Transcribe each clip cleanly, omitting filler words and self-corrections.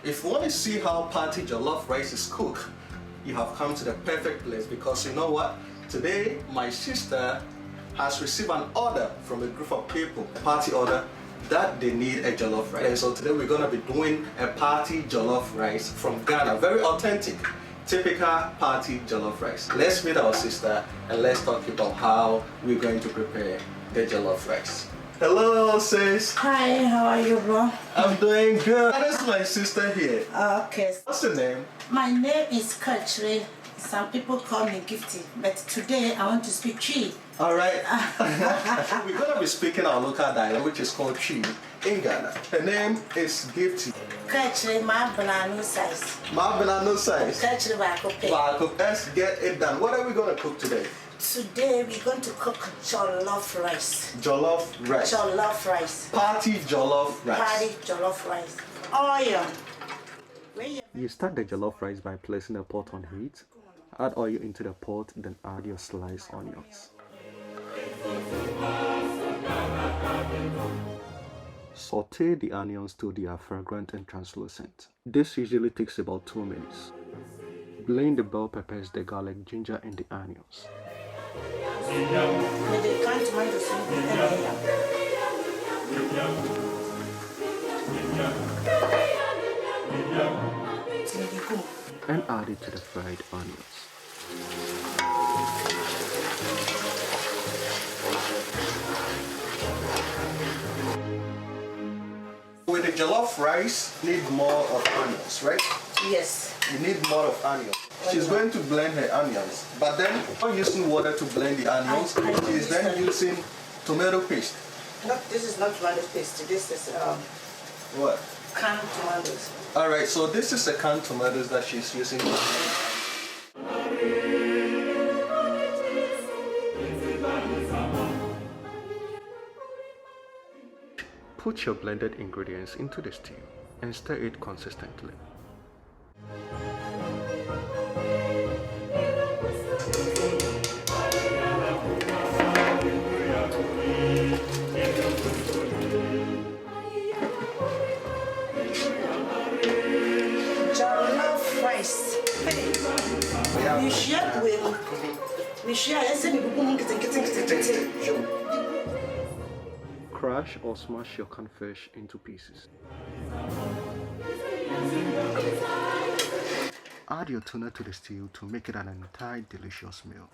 If you want to see how Party Jollof rice is cooked, you have come to the perfect place, because you know what? Today, my sister has received an order from a group of people, a party order, that they need a jollof rice. And so today we're going to be doing a Party Jollof rice from Ghana, very authentic, typical Party Jollof rice. Let's meet our sister and let's talk about how we're going to prepare the jollof rice. Hello, sis. Hi, how are you, bro? I'm doing good. This is my sister here. Okay. What's your name? My name is Kachri. Some people call me Gifty, but today I want to speak Chi. All right. We're going to be speaking our local dialect, which is called Chi in Ghana. Her name is Gifty. Kachri, my banana size. My banana size. Kachri, Let's get it done. What are we going to cook today? Today we're going to cook jollof rice. Jollof rice. Jollof rice. Party jollof rice. Party jollof rice. Oil. You start the jollof rice by placing a pot on heat. Add oil into the pot, then add your sliced onions. Saute the onions till they are fragrant and translucent. This usually takes about 2 minutes. Blend the bell peppers, the garlic, ginger, and the onions. And add it to the fried onions. With the jollof rice, you need more of onions, right? Yes. You need more of onions. She's going to blend her onions, but then not using water to blend the onions. She's then using tomato paste. No, this is not tomato paste. This is What? canned tomatoes. All right, so this is the canned tomatoes that she's using. Put your blended ingredients into the stew and stir it consistently. Jollof rice. We share with. We share. Crush or smash your canned fish into pieces. Add your tuna to the stew to make it an entire delicious meal.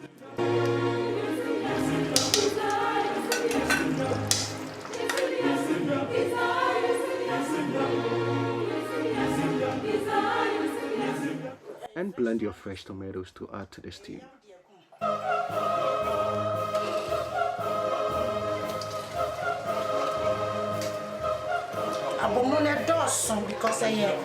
And blend your fresh tomatoes to add to the stew. Abomone dawson because I am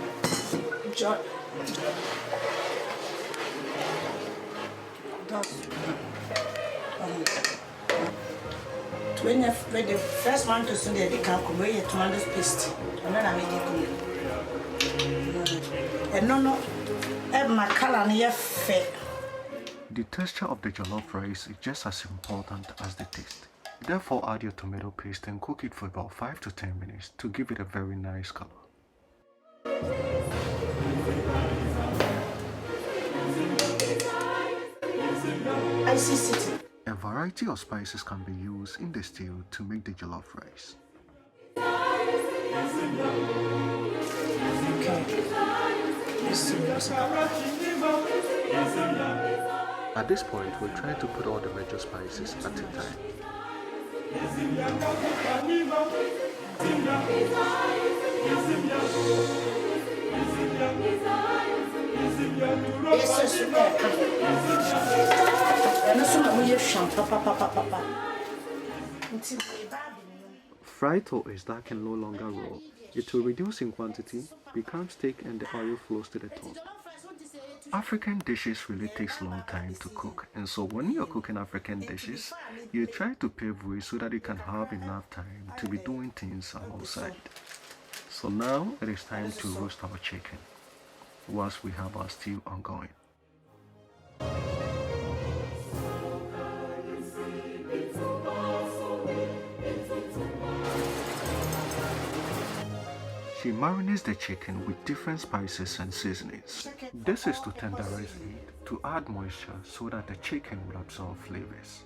when the first one to send the can come away tomato paste and then I make it and no my color near fair. The texture of the jollof rice is just as important as the taste. Therefore, add your tomato paste and cook it for about 5 to 10 minutes to give it a very nice color. A variety of spices can be used in the stew to make the jollof rice. At this point, we'll try to put all the major spices at a time. Fried tofu is dark and no longer raw. It will reduce in quantity, become thick, and the oil flows to the top. African dishes really takes long time to cook, and so when you're cooking African dishes, you try to pave way so that you can have enough time to be doing things alongside. So now it is time to roast our chicken. whilst we have our stew ongoing. She marinates the chicken with different spices and seasonings. This is to tenderize it, to add moisture so that the chicken will absorb flavors.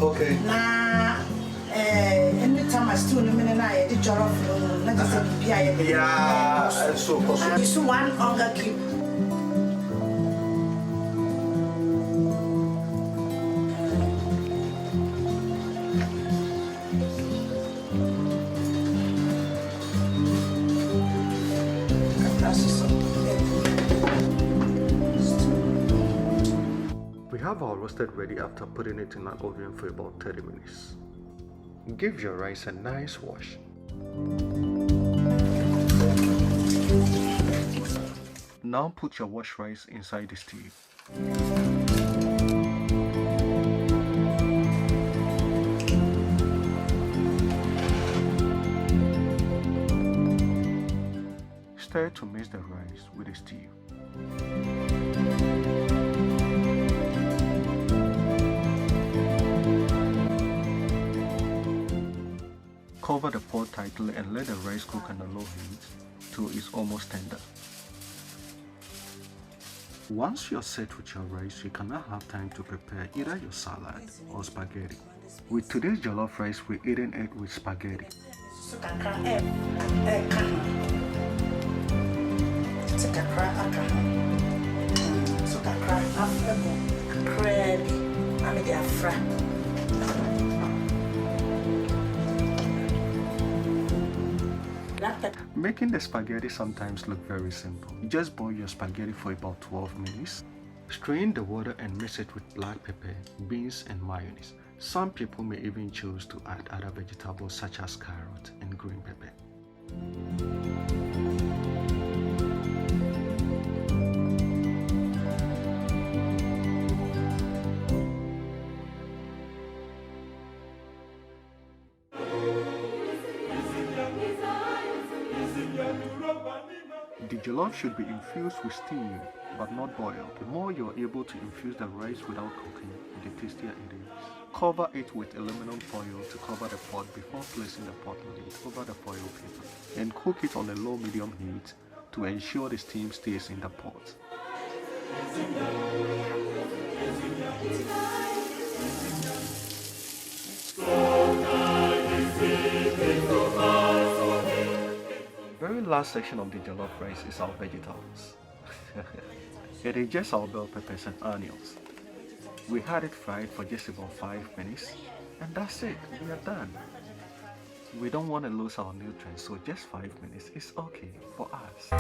Okay. Anytime I still I did jollof, Yeah, so possible. This one hunger cube. We have our roasted ready after putting it in an oven for about 30 minutes. Give your rice a nice wash. Now put your washed rice inside the stew. Stir to mix the rice with the stew. Cover the pot tightly and let the rice cook on a low heat till it's almost tender. Once you're set with your rice, you can now have time to prepare either your salad or spaghetti. With today's jollof rice, we're eating it with spaghetti. Making the spaghetti sometimes look very simple. Just boil your spaghetti for about 12 minutes. Strain the water and mix it with black pepper, beans and mayonnaise. Some people may even choose to add other vegetables such as carrot and green pepper. The jollof should be infused with steam, but not boiled. The more you're able to infuse the rice without cooking, the tastier it is. Cover it with aluminum foil to cover the pot before placing the pot lid over the foil paper, and cook it on a low-medium heat to ensure the steam stays in the pot. Very last section of the jollof rice is our vegetables. It is just our bell peppers and onions. We had it fried for just about 5 minutes, and that's it, we are done. We don't want to lose our nutrients, so just 5 minutes is okay for us.